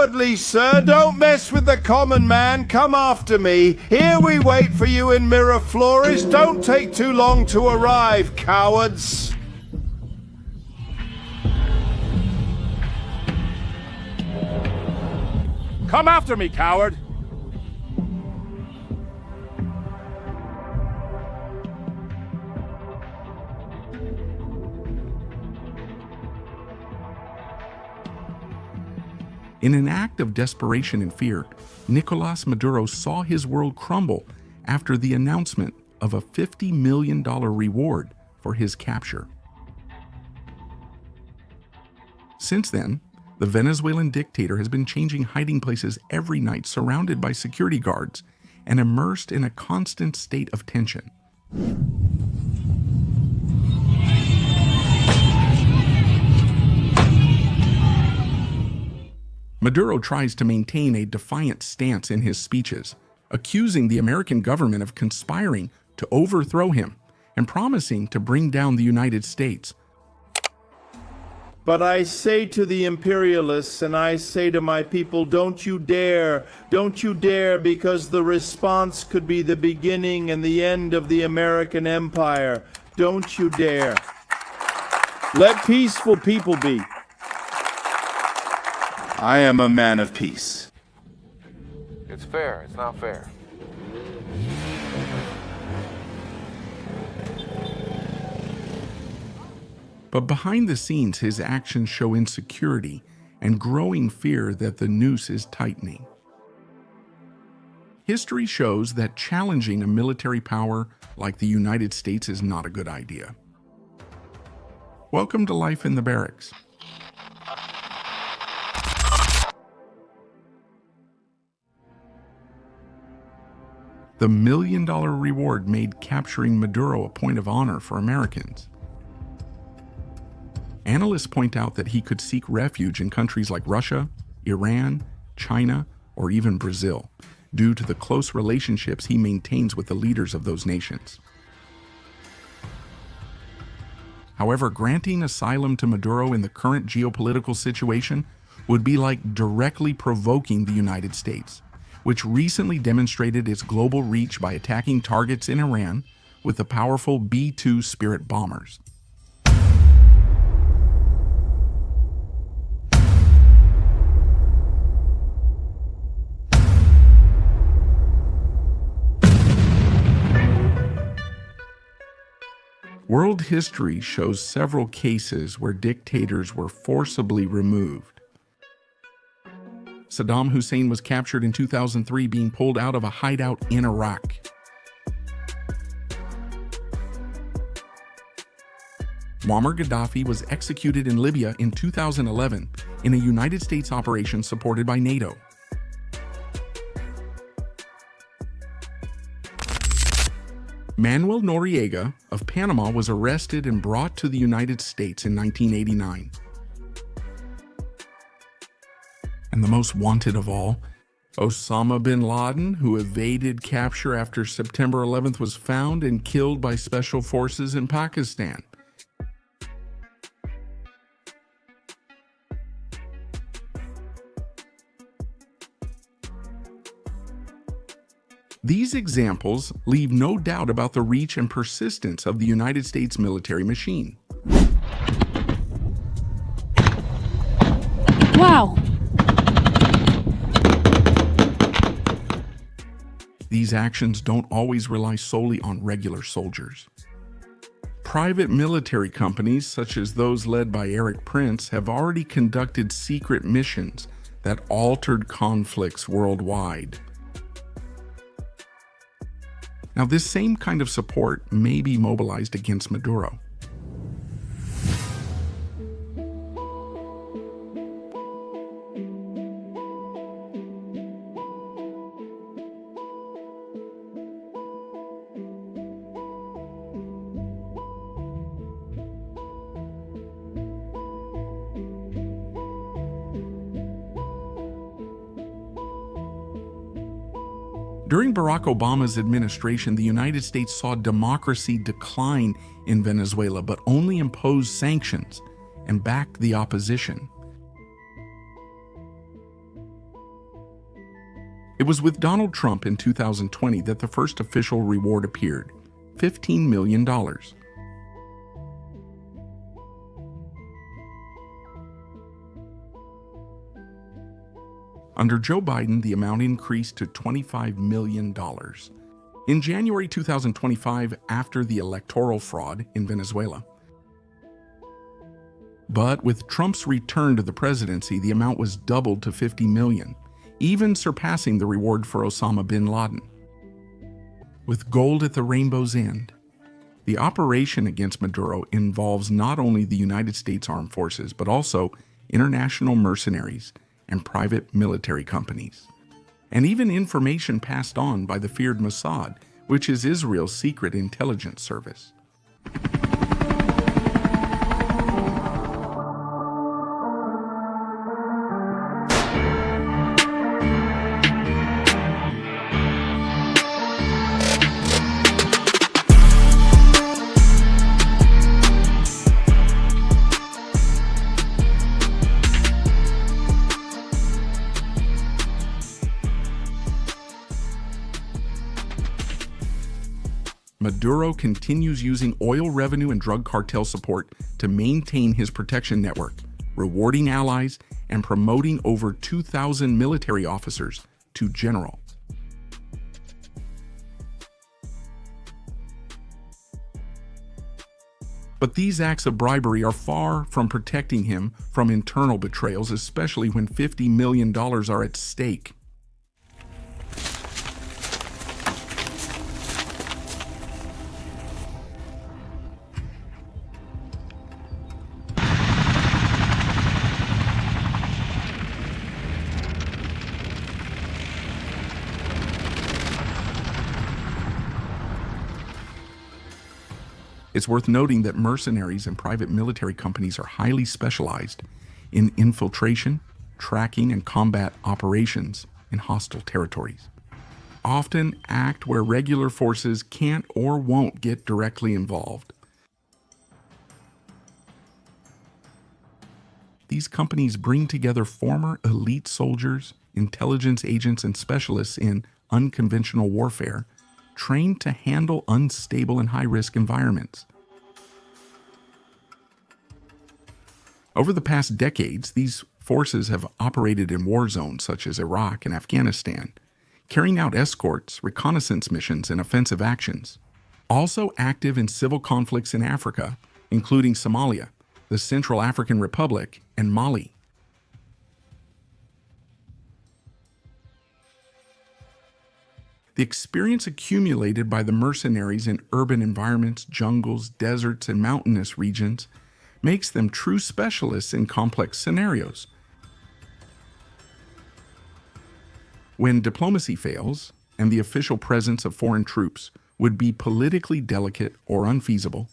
cowardly, sir. Don't mess with the common man. Come after me. Here we wait for you in Miraflores. Don't take too long to arrive, cowards. Come after me, coward! In an act of desperation and fear, Nicolás Maduro saw his world crumble after the announcement of a $50 million reward for his capture. Since then, the Venezuelan dictator has been changing hiding places every night, surrounded by security guards and immersed in a constant state of tension. Maduro tries to maintain a defiant stance in his speeches, accusing the American government of conspiring to overthrow him and promising to bring down the United States. But I say to the imperialists, and I say to my people, don't you dare, because the response could be the beginning and the end of the American empire. Don't you dare. Let peaceful people be. I am a man of peace. It's fair. It's not fair. But behind the scenes, his actions show insecurity and growing fear that the noose is tightening. History shows that challenging a military power like the United States is not a good idea. Welcome to Life in the Barracks. The $1 million reward made capturing Maduro a point of honor for Americans. Analysts point out that he could seek refuge in countries like Russia, Iran, China, or even Brazil, due to the close relationships he maintains with the leaders of those nations. However, granting asylum to Maduro in the current geopolitical situation would be like directly provoking the United States, which recently demonstrated its global reach by attacking targets in Iran with the powerful B-2 Spirit bombers. World history shows several cases where dictators were forcibly removed. Saddam Hussein was captured in 2003, being pulled out of a hideout in Iraq. Muammar Gaddafi was executed in Libya in 2011 in a United States operation supported by NATO. Manuel Noriega of Panama was arrested and brought to the United States in 1989. And the most wanted of all, Osama bin Laden, who evaded capture after September 11th, was found and killed by special forces in Pakistan. These examples leave no doubt about the reach and persistence of the United States military machine. Wow! These actions don't always rely solely on regular soldiers. Private military companies, such as those led by Eric Prince, have already conducted secret missions that altered conflicts worldwide. Now, this same kind of support may be mobilized against Maduro. During Barack Obama's administration, the United States saw democracy decline in Venezuela, but only imposed sanctions and backed the opposition. It was with Donald Trump in 2020 that the first official reward appeared, $15 million. Under Joe Biden, the amount increased to $25 million. In January 2025, after the electoral fraud in Venezuela. But with Trump's return to the presidency, the amount was doubled to $50 million, even surpassing the reward for Osama bin Laden. With gold at the rainbow's end, the operation against Maduro involves not only the United States Armed Forces, but also international mercenaries and private military companies, and even information passed on by the feared Mossad, which is Israel's secret intelligence service. Maduro continues using oil revenue and drug cartel support to maintain his protection network, rewarding allies and promoting over 2,000 military officers to general. But these acts of bribery are far from protecting him from internal betrayals, especially when $50 million are at stake. It's worth noting that mercenaries and private military companies are highly specialized in infiltration, tracking, and combat operations in hostile territories. Often act where regular forces can't or won't get directly involved. These companies bring together former elite soldiers, intelligence agents, and specialists in unconventional warfare, trained to handle unstable and high-risk environments. Over the past decades, these forces have operated in war zones such as Iraq and Afghanistan, carrying out escorts, reconnaissance missions, and offensive actions. Also active in civil conflicts in Africa, including Somalia, the Central African Republic, and Mali. The experience accumulated by the mercenaries in urban environments, jungles, deserts, and mountainous regions makes them true specialists in complex scenarios. When diplomacy fails, and the official presence of foreign troops would be politically delicate or unfeasible,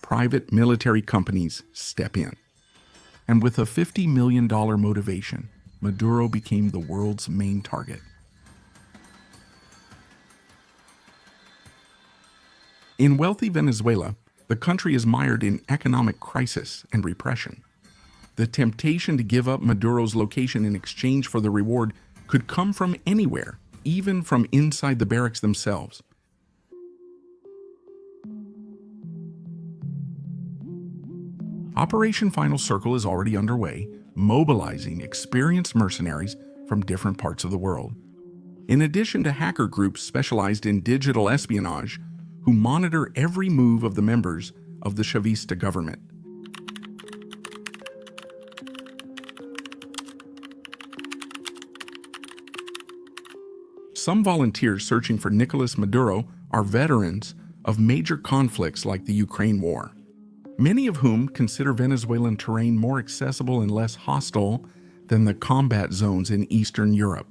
private military companies step in. And with a $50 million motivation, Maduro became the world's main target. In wealthy Venezuela, the country is mired in economic crisis and repression. The temptation to give up Maduro's location in exchange for the reward could come from anywhere, even from inside the barracks themselves. Operation Final Circle is already underway, mobilizing experienced mercenaries from different parts of the world. In addition to hacker groups specialized in digital espionage, who monitor every move of the members of the Chavista government. Some volunteers searching for Nicolas Maduro are veterans of major conflicts like the Ukraine war, many of whom consider Venezuelan terrain more accessible and less hostile than the combat zones in Eastern Europe.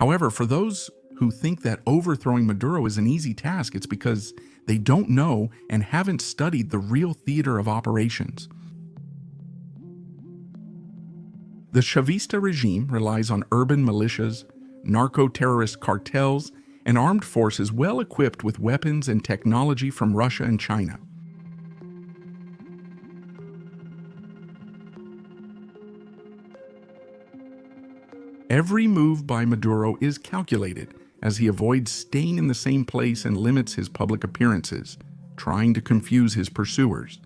However, for those who think that overthrowing Maduro is an easy task, it's because they don't know and haven't studied the real theater of operations. The Chavista regime relies on urban militias, narco-terrorist cartels, and armed forces well equipped with weapons and technology from Russia and China. Every move by Maduro is calculated, as he avoids staying in the same place and limits his public appearances, trying to confuse his pursuers.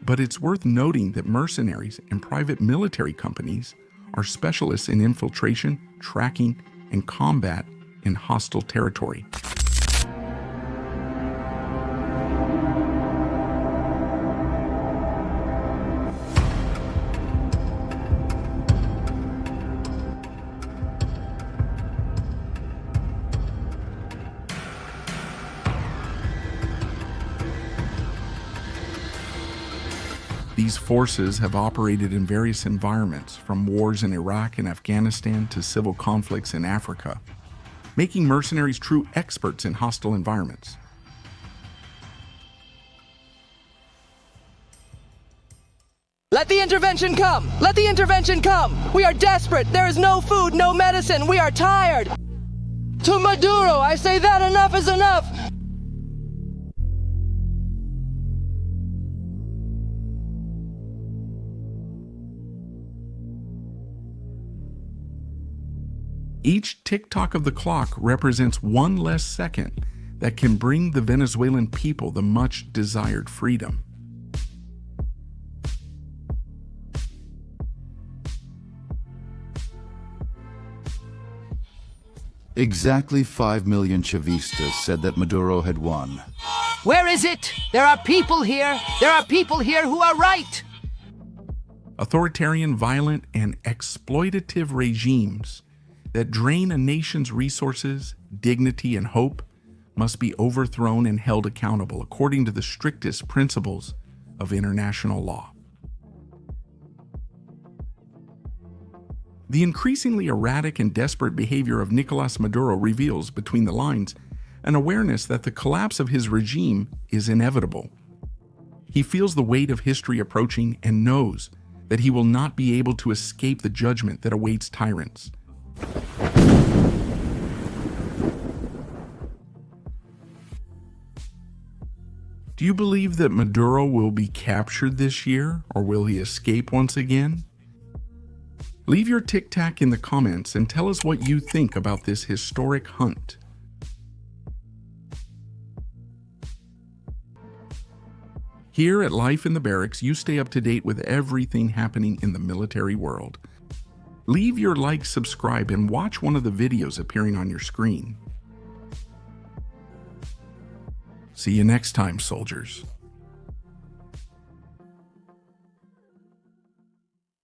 But it's worth noting that mercenaries and private military companies are specialists in infiltration, tracking, and combat in hostile territory. These forces have operated in various environments, from wars in Iraq and Afghanistan to civil conflicts in Africa, making mercenaries true experts in hostile environments. Let the intervention come! Let the intervention come! We are desperate! There is no food, no medicine! We are tired! To Maduro, I say that enough is enough! Each tick-tock of the clock represents one less second that can bring the Venezuelan people the much-desired freedom. Exactly 5 million Chavistas said that Maduro had won. Where is it? There are people here. There are people here who are right. Authoritarian, violent, and exploitative regimes that drain a nation's resources, dignity, and hope must be overthrown and held accountable according to the strictest principles of international law. The increasingly erratic and desperate behavior of Nicolás Maduro reveals, between the lines, an awareness that the collapse of his regime is inevitable. He feels the weight of history approaching and knows that he will not be able to escape the judgment that awaits tyrants. Do you believe that Maduro will be captured this year, or will he escape once again? Leave your tic-tac in the comments and tell us what you think about this historic hunt. Here at Life in the Barracks, you stay up to date with everything happening in the military world. Leave your like, subscribe, and watch one of the videos appearing on your screen. See you next time, soldiers.